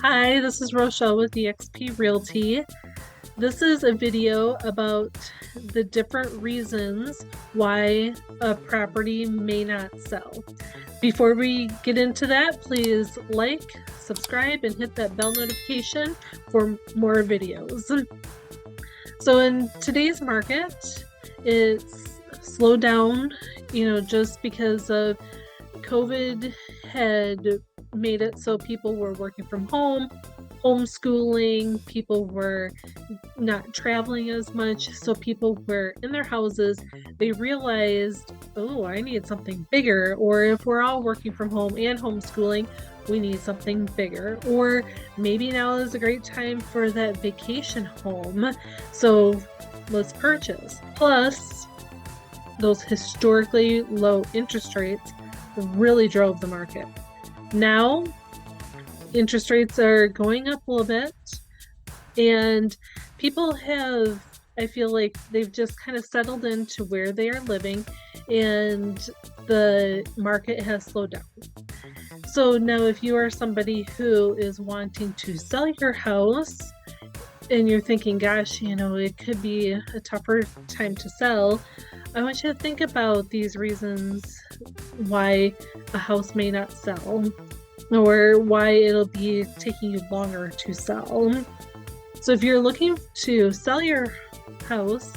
Hi, this is Rochelle with eXp Realty. This is a video about the different reasons why a property may not sell. Before we get into that, please like, subscribe, and hit that bell notification for more videos. So in today's market, it's slowed down, just because of COVID had made it so people were working from home, homeschooling, people were not traveling as much, so people were in their houses. They realized, oh, I need something bigger. Or if we're all working from home and homeschooling, we need something bigger. Or maybe now is a great time for that vacation home, so let's purchase. Plus, those historically low interest rates really drove the market. Now, interest rates are going up a little bit, and people have, I feel like they've just kind of settled into where they are living, and the market has slowed down. So now if you are somebody who is wanting to sell your house and you're thinking, gosh, it could be a tougher time to sell, I want you to think about these reasons why a house may not sell, or why it'll be taking you longer to sell. So if you're looking to sell your house,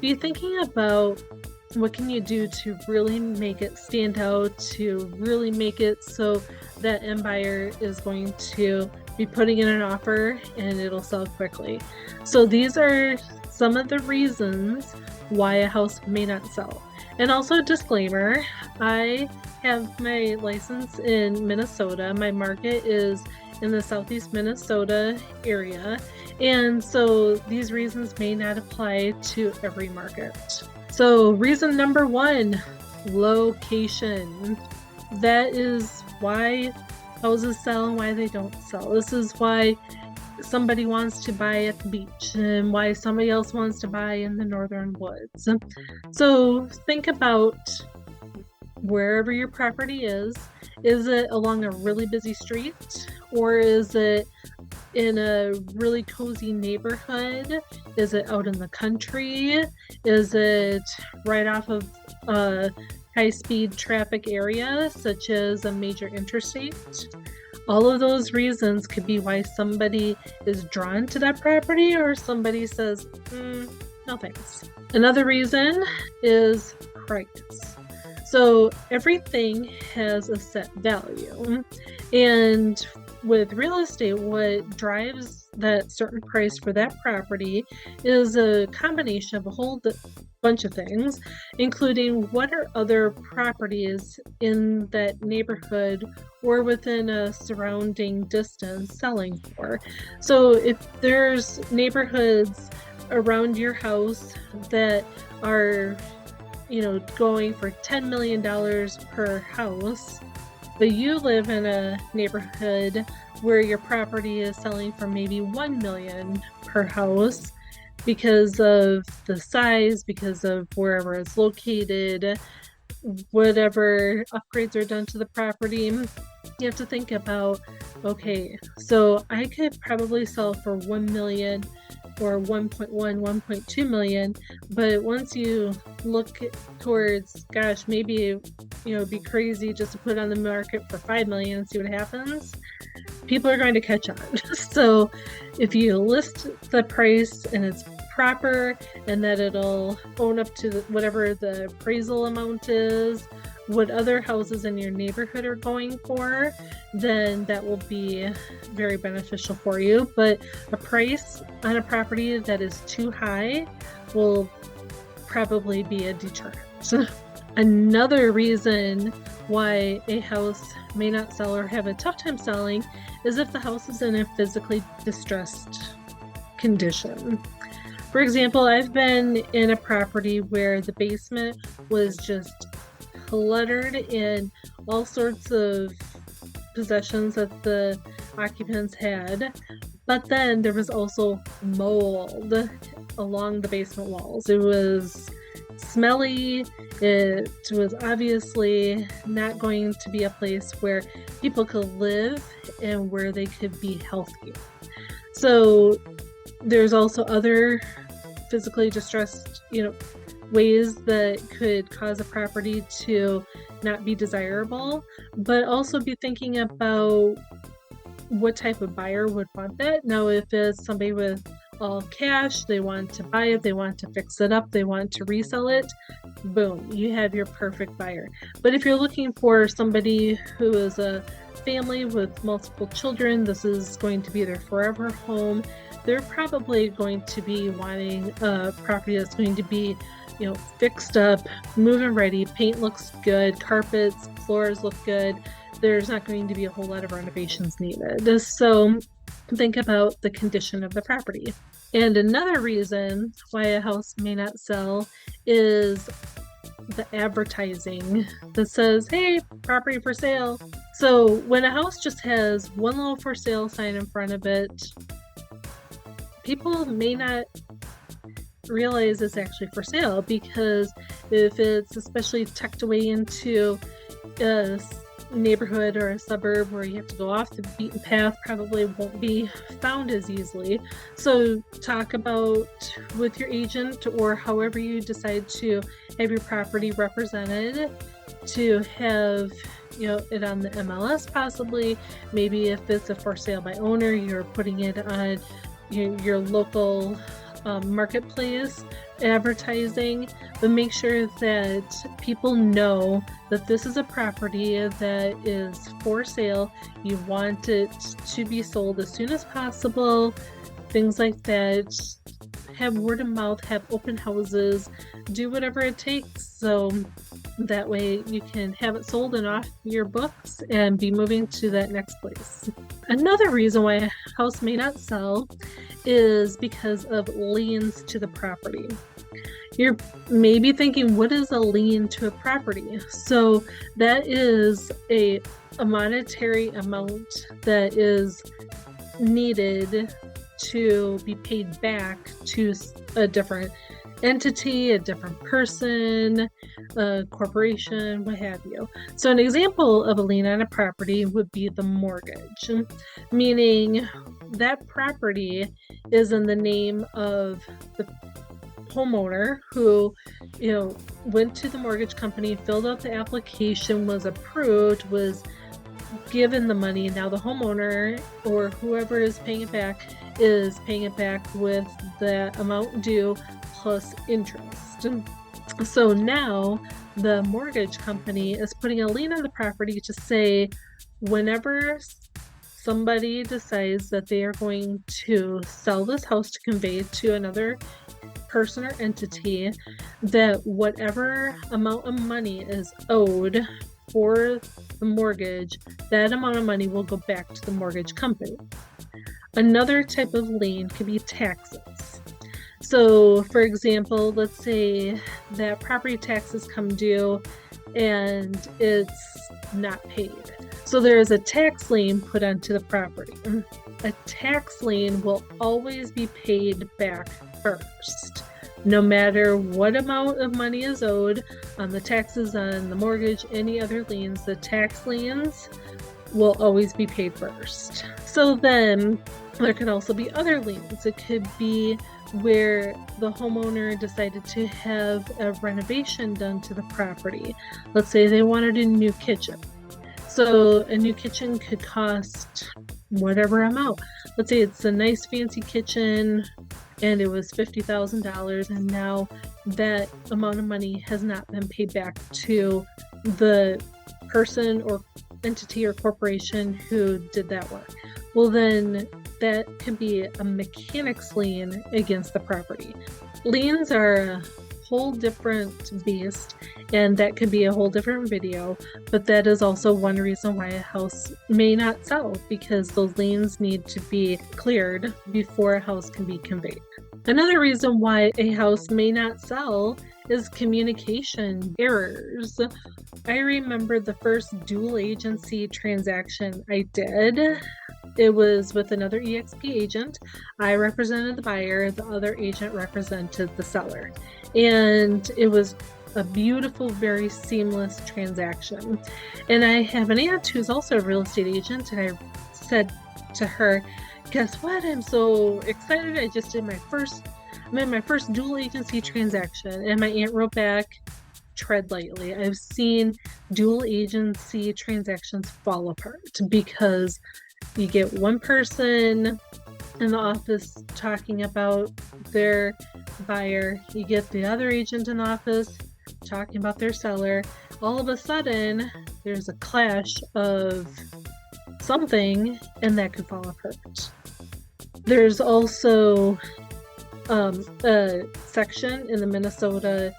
be thinking about what can you do to really make it stand out, to really make it so that end buyer is going to be putting in an offer and it'll sell quickly. So these are some of the reasons why a house may not sell. And also, disclaimer, I have my license in Minnesota. My market is in the southeast Minnesota area, and so these reasons may not apply to every market. So reason number one, location. That is why houses sell and why they don't sell. This is why somebody wants to buy at the beach and why somebody else wants to buy in the northern woods. So think about wherever your property is. Is it along a really busy street, or is it in a really cozy neighborhood? Is it out in the country? Is it right off of a high-speed traffic area, such as a major interstate? All of those reasons could be why somebody is drawn to that property, or somebody says, no thanks. Another reason is price. So everything has a set value, and with real estate, what drives that certain price for that property is a combination of a whole bunch of things, including what are other properties in that neighborhood or within a surrounding distance selling for. So if there's neighborhoods around your house that are going for $10 million per house, but you live in a neighborhood where your property is selling for maybe $1 million per house because of the size, because of wherever it's located, whatever upgrades are done to the property, you have to think about, okay, so I could probably sell for $1 million or 1.1, 1.2 million, but once you look towards, gosh, maybe it'd be crazy just to put it on the market for 5 million and see what happens, people are going to catch on. So if you list the price and it's proper and that it'll own up to whatever the appraisal amount is, what other houses in your neighborhood are going for, then that will be very beneficial for you. But a price on a property that is too high will probably be a deterrent. Another reason why a house may not sell or have a tough time selling is if the house is in a physically distressed condition. For example, I've been in a property where the basement was just cluttered in all sorts of possessions that the occupants had, but then there was also mold along the basement walls. It was smelly. It was obviously not going to be a place where people could live and where they could be healthy. So there's also other physically distressed, ways that could cause a property to not be desirable, but also be thinking about what type of buyer would want that. Now, if it's somebody with all cash, they want to buy it, they want to fix it up, they want to resell it, boom, you have your perfect buyer. But if you're looking for somebody who is a family with multiple children, this is going to be their forever home, they're probably going to be wanting a property that's going to be, fixed up, move-in ready, paint looks good, carpets, floors look good. There's not going to be a whole lot of renovations needed. So think about the condition of the property. And another reason why a house may not sell is the advertising that says, hey, property for sale. So when a house just has one little for sale sign in front of it, people may not realize it's actually for sale, because if it's especially tucked away into a neighborhood or a suburb where you have to go off the beaten path, probably won't be found as easily. So talk about with your agent, or however you decide to have your property represented, to have it on the MLS possibly. Maybe if it's a for sale by owner, you're putting it on your local marketplace advertising, but make sure that people know that this is a property that is for sale. You want it to be sold as soon as possible, things like that. Have word of mouth, have open houses, do whatever it takes, so that way you can have it sold and off your books and be moving to that next place. Another reason why a house may not sell is because of liens to the property. You're maybe thinking, what is a lien to a property? So that is a monetary amount that is needed to be paid back to a different entity, a different person, a corporation, what have you. So an example of a lien on a property would be the mortgage, meaning that property is in the name of the homeowner who, went to the mortgage company, filled out the application, was approved, was given the money. Now the homeowner or whoever is paying it back is paying it back with the amount due plus interest. So now the mortgage company is putting a lien on the property to say, whenever somebody decides that they are going to sell this house to convey to another person or entity, that whatever amount of money is owed for the mortgage, that amount of money will go back to the mortgage company. Another type of lien could be taxes. So for example, let's say that property taxes come due and it's not paid. So there is a tax lien put onto the property. A tax lien will always be paid back first. No matter what amount of money is owed on the taxes, on the mortgage, any other liens, the tax liens will always be paid first. So then there could also be other liens. It could be where the homeowner decided to have a renovation done to the property. Let's say they wanted a new kitchen. So a new kitchen could cost whatever amount. Let's say it's a nice fancy kitchen and it was $50,000, and now that amount of money has not been paid back to the person or entity or corporation who did that work. Well, then that could be a mechanic's lien against the property. Liens are a whole different beast, and that could be a whole different video, but that is also one reason why a house may not sell, because those liens need to be cleared before a house can be conveyed. Another reason why a house may not sell is communication errors. I remember the first dual agency transaction I did. It was with another eXp agent. I represented the buyer, the other agent represented the seller. And it was a beautiful, very seamless transaction. And I have an aunt who's also a real estate agent, and I said to her, guess what? I'm so excited. I just did I'm in my first dual agency transaction. And my aunt wrote back, tread lightly. I've seen dual agency transactions fall apart because you get one person in the office talking about their buyer, you get the other agent in the office talking about their seller. All of a sudden, there's a clash of something, and that could fall apart. There's also a section in the Minnesota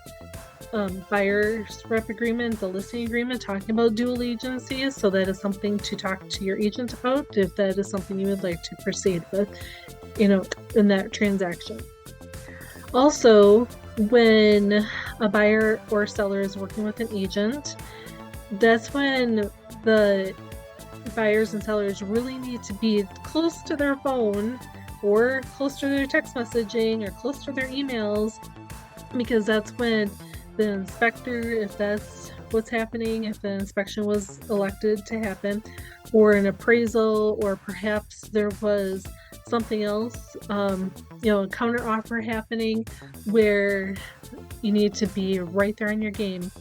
buyer's rep agreement, the listing agreement, talking about dual agencies. So that is something to talk to your agent about if that is something you would like to proceed with, in that transaction. Also, when a buyer or seller is working with an agent, that's when the buyers and sellers really need to be close to their phone or close to their text messaging or close to their emails, because that's when the inspector, if that's what's happening, if the inspection was elected to happen, or an appraisal, or perhaps there was something else, a counter offer happening, where you need to be right there on your game,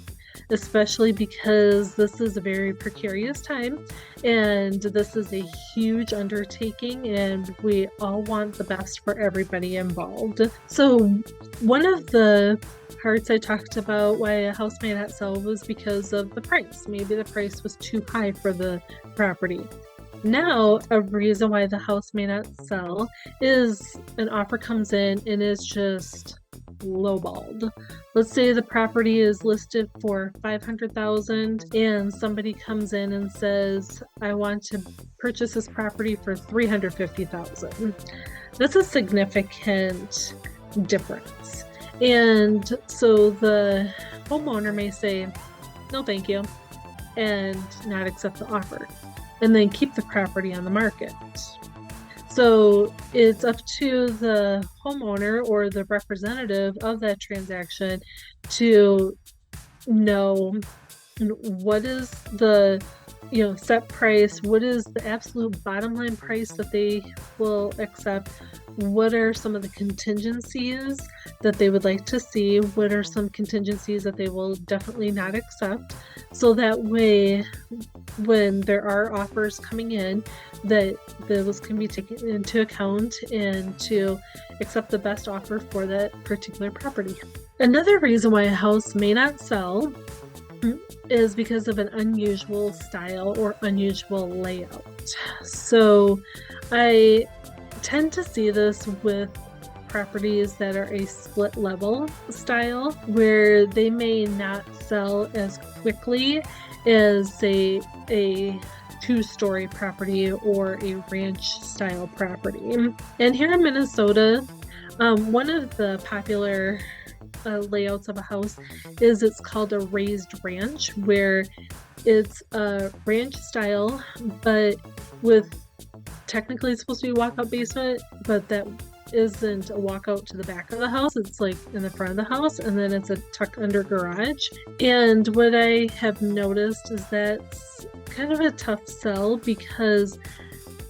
especially because this is a very precarious time and this is a huge undertaking, and we all want the best for everybody involved. So one of the parts I talked about why a house may not sell was because of the price. Maybe the price was too high for the property. Now, a reason why the house may not sell is an offer comes in and is just lowballed. Let's say the property is listed for $500,000 and somebody comes in and says, I want to purchase this property for $350,000. That's a significant difference. And so the homeowner may say, no, thank you, and not accept the offer, and then keep the property on the market. So it's up to the homeowner or the representative of that transaction to know what is the set price, what is the absolute bottom line price that they will accept, what are some of the contingencies that they would like to see, what are some contingencies that they will definitely not accept, so that way when there are offers coming in, that those can be taken into account and to accept the best offer for that particular property. Another reason why a house may not sell is because of an unusual style or unusual layout. So I tend to see this with properties that are a split level style, where they may not sell as quickly as a two-story property or a ranch style property. And here in Minnesota, one of the popular layouts of a house is it's called a raised ranch, where it's a ranch style, but with technically it's supposed to be a walkout basement, but that isn't a walkout to the back of the house. It's like in the front of the house, and then it's a tucked under garage. And what I have noticed is that's kind of a tough sell because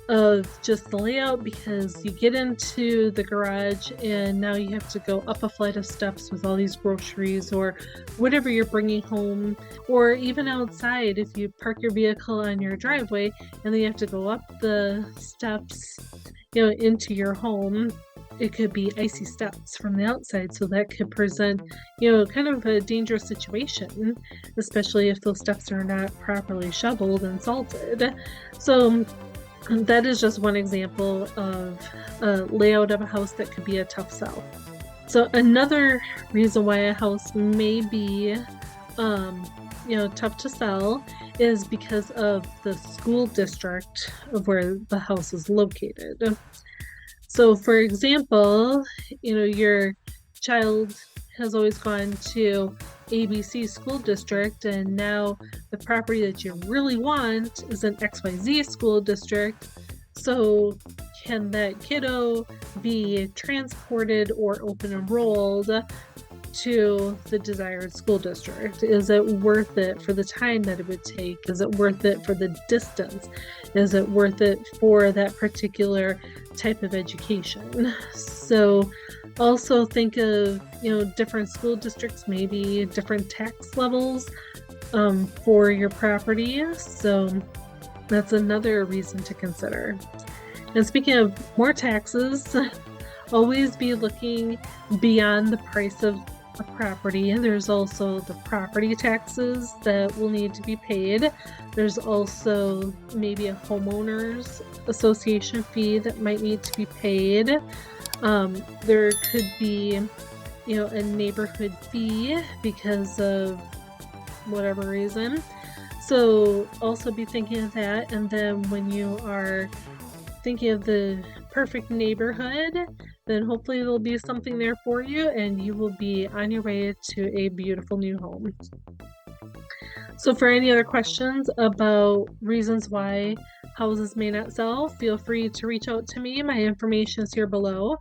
of just the layout, because you get into the garage and now you have to go up a flight of steps with all these groceries or whatever you're bringing home, or even outside if you park your vehicle on your driveway and then you have to go up the steps into your home. It could be icy steps from the outside, so that could present kind of a dangerous situation, especially if those steps are not properly shoveled and salted. So that is just one example of a layout of a house that could be a tough sell. So another reason why a house may be tough to sell is because of the school district of where the house is located. So for example, your child has always gone to ABC school district, and now the property that you really want is an XYZ school district, So can that kiddo be transported or open enrolled to the desired school district? Is it worth it for the time that it would take? Is it worth it for the distance? Is it worth it for that particular type of education? So also think of, different school districts, maybe different tax levels for your property. So that's another reason to consider. And speaking of more taxes, always be looking beyond the price of a property. There's also the property taxes that will need to be paid. There's also maybe a homeowners association fee that might need to be paid. There could be, a neighborhood fee because of whatever reason. So also be thinking of that. And then when you are thinking of the perfect neighborhood, then hopefully there'll be something there for you and you will be on your way to a beautiful new home. So for any other questions about reasons why houses may not sell, feel free to reach out to me. My information is here below.